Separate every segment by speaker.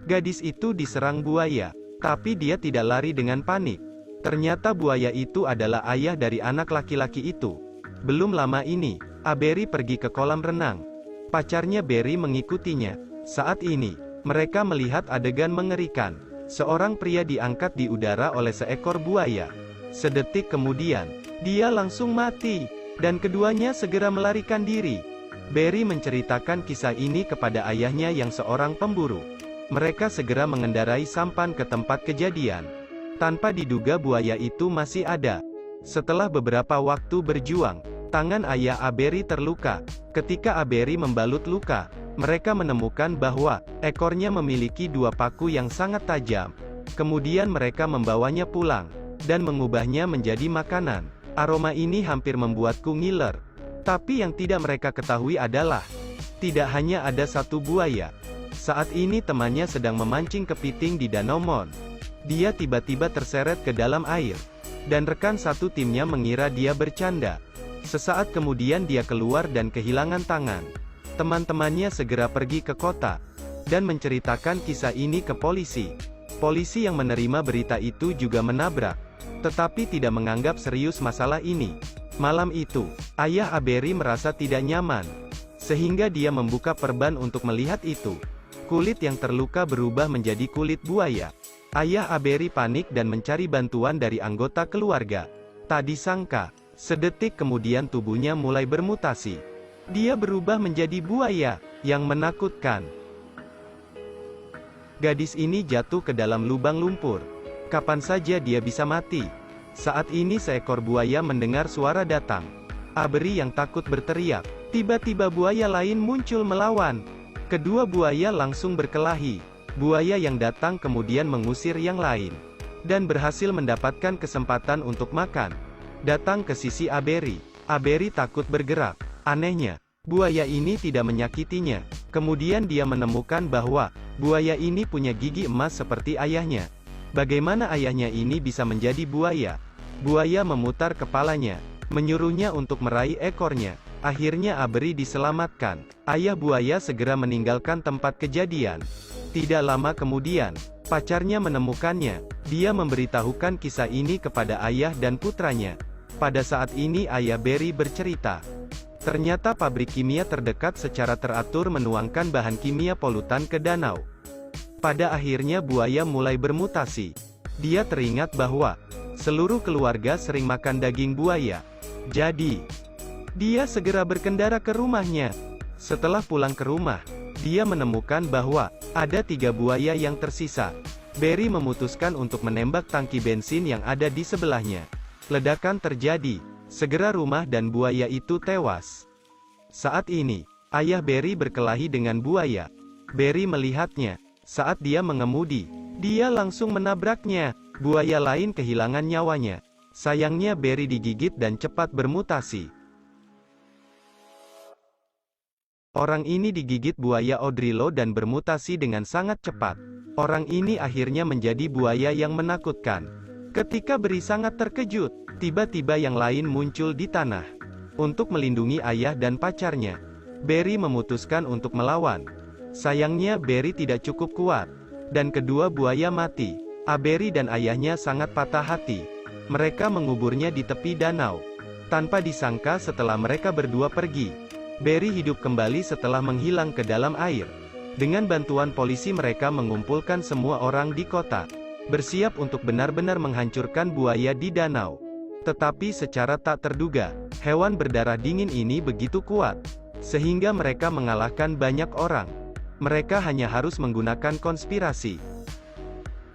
Speaker 1: Gadis itu diserang buaya, tapi dia tidak lari dengan panik. Ternyata buaya itu adalah ayah dari anak laki-laki itu. Belum lama ini, Avery pergi ke kolam renang. Pacarnya Barry mengikutinya. Saat ini, mereka melihat adegan mengerikan. Seorang pria diangkat di udara oleh seekor buaya. Sedetik kemudian, dia langsung mati, dan keduanya segera melarikan diri. Barry menceritakan kisah ini kepada ayahnya yang seorang pemburu. Mereka segera mengendarai sampan ke tempat kejadian. Tanpa diduga buaya itu masih ada. Setelah beberapa waktu berjuang, tangan ayah Avery terluka. Ketika Avery membalut luka, mereka menemukan bahwa ekornya memiliki 2 paku yang sangat tajam. Kemudian mereka membawanya pulang dan mengubahnya menjadi makanan. Aroma ini hampir membuatku ngiler. Tapi yang tidak mereka ketahui adalah, tidak hanya ada satu buaya. Saat ini temannya sedang memancing kepiting di Danau Mon. Dia tiba-tiba terseret ke dalam air. Dan rekan satu timnya mengira dia bercanda. Sesaat kemudian dia keluar dan kehilangan tangan. Teman-temannya segera pergi ke kota dan menceritakan kisah ini ke polisi. Polisi yang menerima berita itu juga menabrak, tetapi tidak menganggap serius masalah ini. Malam itu, ayah Avery merasa tidak nyaman, sehingga dia membuka perban untuk melihat itu. Kulit yang terluka berubah menjadi kulit buaya. Ayah Avery panik dan mencari bantuan dari anggota keluarga. Tak disangka, sedetik kemudian tubuhnya mulai bermutasi. Dia berubah menjadi buaya yang menakutkan. Gadis ini jatuh ke dalam lubang lumpur. Kapan saja dia bisa mati. Saat ini seekor buaya mendengar suara datang. Avery yang takut berteriak. Tiba-tiba buaya lain muncul melawan. Kedua buaya langsung berkelahi. Buaya yang datang kemudian mengusir yang lain, dan berhasil mendapatkan kesempatan untuk makan. Datang ke sisi Avery. Avery takut bergerak. Anehnya, buaya ini tidak menyakitinya. Kemudian dia menemukan bahwa buaya ini punya gigi emas seperti ayahnya. Bagaimana ayahnya ini bisa menjadi buaya? Buaya memutar kepalanya, menyuruhnya untuk meraih ekornya. Akhirnya Avery diselamatkan. Ayah buaya segera meninggalkan tempat kejadian. Tidak lama kemudian, pacarnya menemukannya. Dia memberitahukan kisah ini kepada ayah dan putranya. Pada saat ini ayah Barry bercerita. Ternyata pabrik kimia terdekat secara teratur menuangkan bahan kimia polutan ke danau. Pada akhirnya buaya mulai bermutasi. Dia teringat bahwa seluruh keluarga sering makan daging buaya. Jadi, dia segera berkendara ke rumahnya. Setelah pulang ke rumah, dia menemukan bahwa ada 3 buaya yang tersisa. Barry memutuskan untuk menembak tangki bensin yang ada di sebelahnya. Ledakan terjadi. Segera rumah dan buaya itu tewas. Saat ini, ayah Barry berkelahi dengan buaya. Barry melihatnya. Saat dia mengemudi, dia langsung menabraknya. Buaya lain kehilangan nyawanya. Sayangnya Barry digigit dan cepat bermutasi. Orang ini digigit buaya Odrilo dan bermutasi dengan sangat cepat. Orang ini akhirnya menjadi buaya yang menakutkan. Ketika Barry sangat terkejut, tiba-tiba yang lain muncul di tanah. Untuk melindungi ayah dan pacarnya, Barry memutuskan untuk melawan. Sayangnya Barry tidak cukup kuat, dan kedua buaya mati. Avery dan ayahnya sangat patah hati. Mereka menguburnya di tepi danau. Tanpa disangka setelah mereka berdua pergi, Barry hidup kembali setelah menghilang ke dalam air. Dengan bantuan polisi mereka mengumpulkan semua orang di kota, bersiap untuk benar-benar menghancurkan buaya di danau. Tetapi secara tak terduga, hewan berdarah dingin ini begitu kuat, sehingga mereka mengalahkan banyak orang. Mereka hanya harus menggunakan konspirasi.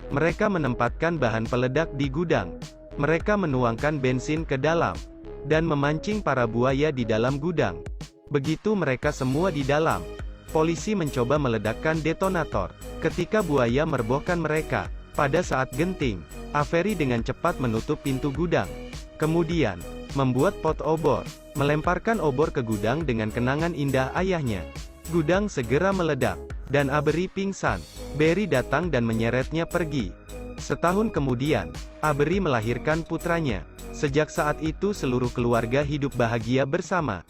Speaker 1: Mereka menempatkan bahan peledak di gudang. Mereka menuangkan bensin ke dalam, dan memancing para buaya di dalam gudang. Begitu mereka semua di dalam, polisi mencoba meledakkan detonator. Ketika buaya merobohkan mereka, pada saat genting, Avery dengan cepat menutup pintu gudang. Kemudian, membuat pot obor, melemparkan obor ke gudang dengan kenangan indah ayahnya. Gudang segera meledak, dan Avery pingsan. Barry datang dan menyeretnya pergi. Setahun kemudian, Avery melahirkan putranya. Sejak saat itu seluruh keluarga hidup bahagia bersama.